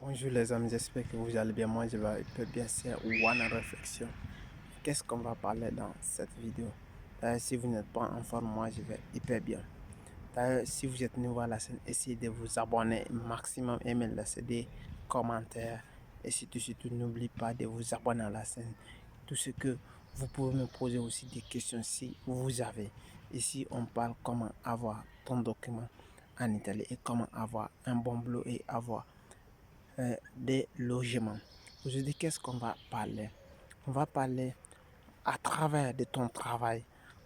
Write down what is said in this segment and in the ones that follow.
Bonjour les amis, j'espère que vous allez bien. Moi je vais hyper bien. C'est One Réflexion. Qu'est-ce qu'on va parler dans cette vidéo? D'ailleurs, si vous n'êtes pas en forme, moi je vais hyper bien. D'ailleurs, si vous êtes nouveau à la chaîne, essayez de vous abonner maximum, aimer, laisser des commentaires. Et surtout, n'oubliez pas de vous abonner à la chaîne. Tout ce que vous pouvez me poser aussi des questions si vous avez. Ici, on parle comment avoir ton document en Italie et comment avoir un bon boulot et avoir des logements. Aujourd'hui, qu'est-ce qu'on va parler? On va parler à travers de ton travail,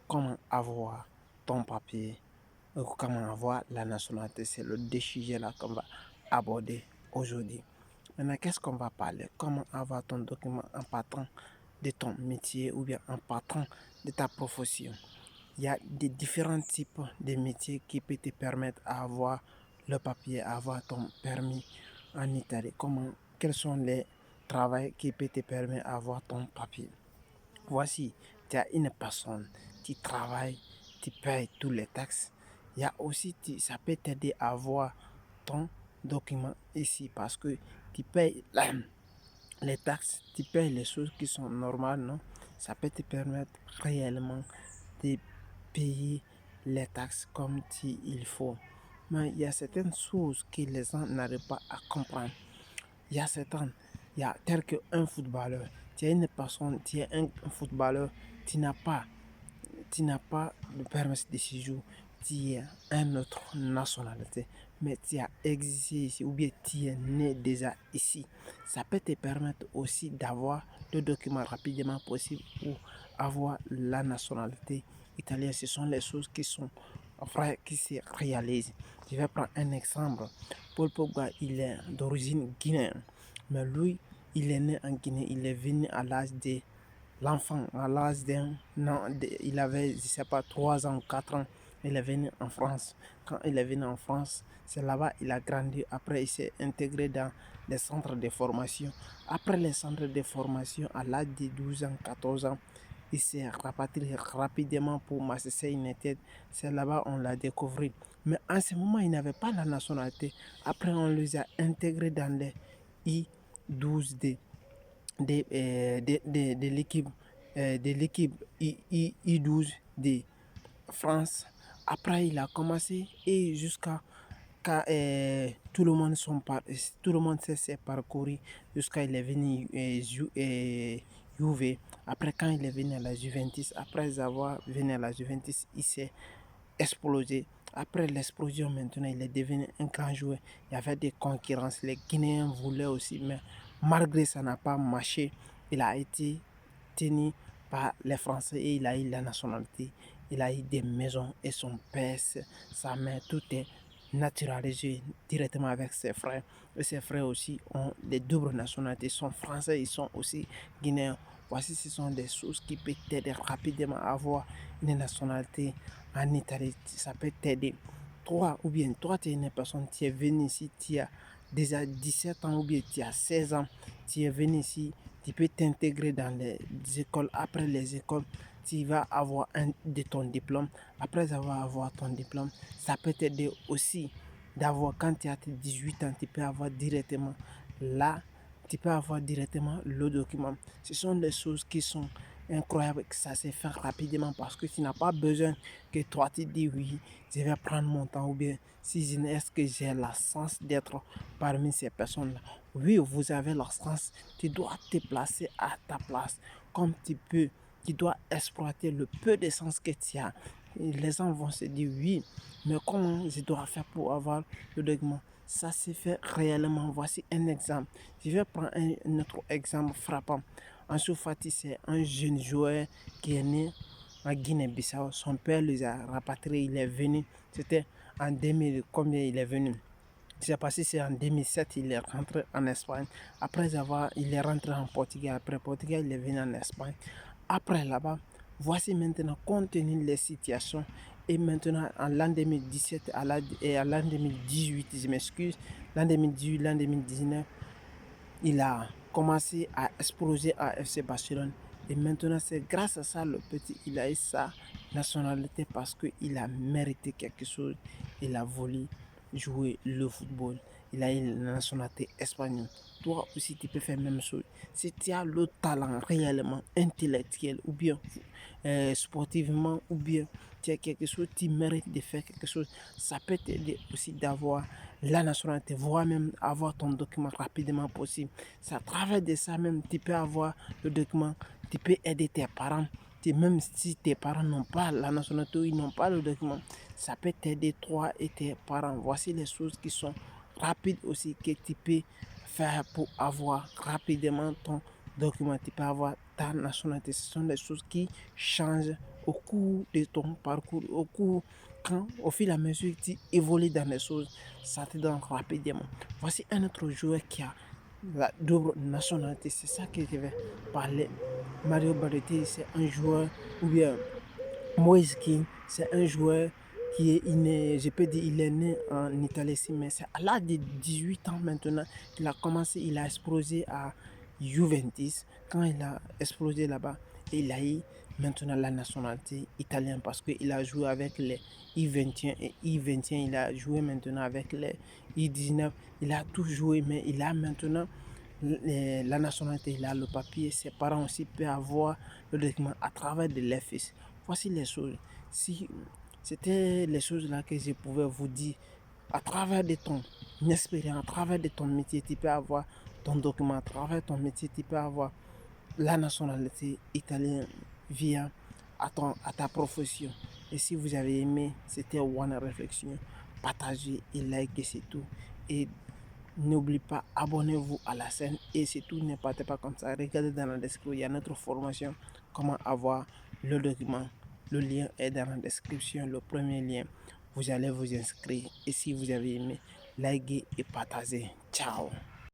comment avoir ton papier, comment avoir la nationalité. C'est le deux sujets là qu'on va aborder aujourd'hui. Maintenant, qu'est-ce qu'on va parler? Comment avoir ton document en partant de ton métier ou bien en partant de ta profession. Il y a des différents types de métiers qui peuvent te permettre d'avoir le papier, avoir ton permis en Italie. Quels sont les travaux qui peuvent te permettre d'avoir ton papier? Voici, tu as une personne qui travaille, tu payes tous les taxes. Il y a aussi, ça peut t'aider à avoir ton document ici parce que tu payes les taxes, tu payes les choses qui sont normales, non? Ça peut te permettre réellement de payer les taxes comme il faut. Mais il y a certaines choses que les gens n'arrivent pas à comprendre. Il y a certaines, il y a tel qu'un footballeur. Tu es une personne, tu es un footballeur, tu n'as pas tu n'as pas de permis de séjour, tu es une autre nationalité, mais tu as existé ici ou bien tu es né déjà ici. Ça peut te permettre aussi d'avoir le document rapidement possible ou avoir la nationalité italienne. Ce sont les choses qui sont vraies, qui se réalisent. Je vais prendre un exemple. Paul Pogba, il est d'origine guinéenne, mais lui, il est né en Guinée, il est venu à l'âge de l'enfant, à l'âge d'un an, il avait, je sais pas, 3 ans ou 4 ans, il est venu en France. Quand il est venu en France, c'est là-bas il a grandi. Après, il s'est intégré dans les centres de formation. Après les centres de formation, à l'âge de 12 ans, 14 ans, il s'est rapatrié rapidement pour Manchester United. C'est là-bas on l'a découvert. Mais en ce moment, il n'avait pas la nationalité. Après, on les a intégrés dans les I12D de l'équipe I12 de France. Après, il a commencé et jusqu'à quand tout le monde s'est parcouru jusqu'à il est venu Juve. Après, quand il est venu à la Juventus, après avoir venu à la Juventus, il s'est explosé. Après l'explosion, maintenant, il est devenu un grand joueur. Il y avait des concurrences. Les Guinéens voulaient aussi, mais malgré ça n'a pas marché. Il a été tenu par les Français et il a eu la nationalité. Il a eu des maisons et son père, sa mère, tout est naturalisé directement avec ses frères. Et ses frères aussi ont des doubles nationalités. Ils sont français, ils sont aussi guinéens. Voici, ce sont des choses qui peuvent t'aider rapidement à avoir une nationalité en Italie. Ça peut t'aider. Toi, ou bien toi, tu es une personne, tu es venu ici, tu as déjà 17 ans ou bien tu as 16 ans, tu es venu ici, tu peux t'intégrer dans les écoles. Après les écoles, tu vas avoir de ton diplôme. Après avoir ton diplôme, ça peut t'aider aussi d'avoir, quand tu as tes 18 ans, tu peux avoir directement là, tu peux avoir directement le document. Ce sont des choses qui sont incroyables, que ça se fait rapidement parce que tu n'as pas besoin que toi tu dis oui, je vais prendre mon temps ou bien si est-ce que j'ai la chance d'être parmi ces personnes-là. Oui, vous avez la chance, tu dois te placer à ta place comme tu peux. Tu dois exploiter le peu de sens que tu as. Et les gens vont se dire oui, mais comment je dois faire pour avoir le document? Ça se fait réellement. Voici un exemple. Je vais prendre un autre exemple frappant. Ansu Fati, c'est un jeune joueur qui est né en Guinée-Bissau. Son père les a rapatriés. Il est venu. C'était en 2000. Combien il est venu? C'est passé, c'est en 2007, il est rentré en Espagne. Après avoir, il est rentré en Portugal. Après Portugal, il est venu en Espagne. Après là-bas, voici maintenant, compte tenu des situations, et maintenant en l'an 2017 et à l'an 2018, je m'excuse, l'an 2018, l'an 2019, il a commencé à exploser à FC Barcelone. Et maintenant, c'est grâce à ça, le petit, il a eu sa nationalité parce qu'il a mérité quelque chose. Il a voulu jouer le football. il a une nationalité espagnole. Toi aussi, tu peux faire la même chose. Si tu as le talent réellement intellectuel ou bien sportivement ou bien tu as quelque chose, tu mérites de faire quelque chose, ça peut t'aider aussi d'avoir la nationalité, voire même avoir ton document rapidement possible. C'est à travers de ça même, tu peux avoir le document, tu peux aider tes parents. Même si tes parents n'ont pas la nationalité, ils n'ont pas le document, ça peut t'aider toi et tes parents. Voici les choses qui sont rapides aussi que tu peux faire pour avoir rapidement ton document. Tu peux avoir ta nationalité. Ce sont des choses qui changent au cours de ton parcours, au fil et à mesure que tu évolues dans les choses, ça te donne rapidement. Voici un autre joueur qui a la double nationalité. C'est ça que je vais parler. Mario Balotelli, c'est un joueur, ou bien Moïse King, c'est un joueur qui est né, je peux dire, il est né en Italie, mais c'est à l'âge de 18 ans maintenant qu'il a commencé, il a explosé à Juventus. Quand il a explosé là-bas, il a eu maintenant la nationalité italienne parce qu'il a joué avec les I-21 et I-21, il a joué maintenant avec les I-19, il a tout joué, mais il a maintenant la nationalité, il a le papier, ses parents aussi peuvent avoir le document à travers de leurs fils. Voici les choses. Si c'était les choses là que je pouvais vous dire, à travers de ton expérience, à travers de ton métier, tu peux avoir ton document, à travers ton métier, tu peux avoir la nationalité italienne via à ta profession. Et si vous avez aimé, c'était One Réflexion. Partagez et likez, c'est tout. Et n'oubliez pas, abonnez-vous à la chaîne et surtout ne partez pas comme ça. Regardez dans la description, il y a notre formation, comment avoir le document. Le lien est dans la description, le premier lien. Vous allez vous inscrire et si vous avez aimé, likez et partagez. Ciao.